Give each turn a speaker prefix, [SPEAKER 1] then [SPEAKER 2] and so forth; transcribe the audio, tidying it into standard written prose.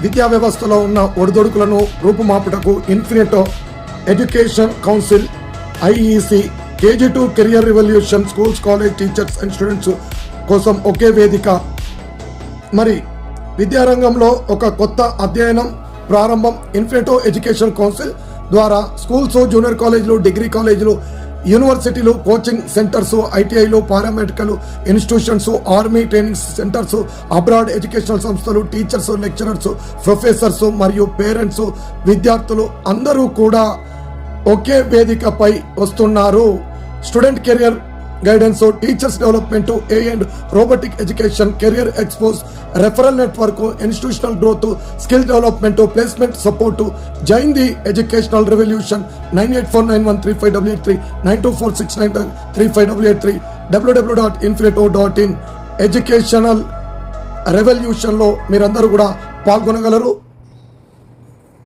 [SPEAKER 1] విద్యా వ్యవస్థలో ఉన్న ఒడిదొడుకులను రూపుమాపుటకు Infinito education council IEC KG2 career revolution schools college teachers and students కోసం ఒకే వేదిక. మరి విద్యారంగంలో ఒక కొత్త అధ్యయనం ప్రారంభం. ఇన్ఫినిటో ఎడ్యుకేషన్ కౌన్సిల్ ద్వారా స్కూల్స్, జూనియర్ కాలేజీలు, డిగ్రీ కాలేజీలు, యూనివర్సిటీలు, కోచింగ్ సెంటర్స్, ఐటీఐలు, paramedical institutions, army training centres, abroad educational సంస్థలు, టీచర్స్, లెక్చరర్స్, ప్రొఫెసర్స్ మరియు పేరెంట్స్, విద్యార్థులు అందరూ కూడా ఒకే వేదికపై వస్తున్నారు. Student career guidance, teachers development, and robotic education, career expose, referral network, institutional growth, skill development, placement support. Join the educational revolution. 9849135883, 9246935883, www.infinito.in. Educational రెవల్యూషన్లో మీరందరూ కూడా పాల్గొనగలరు.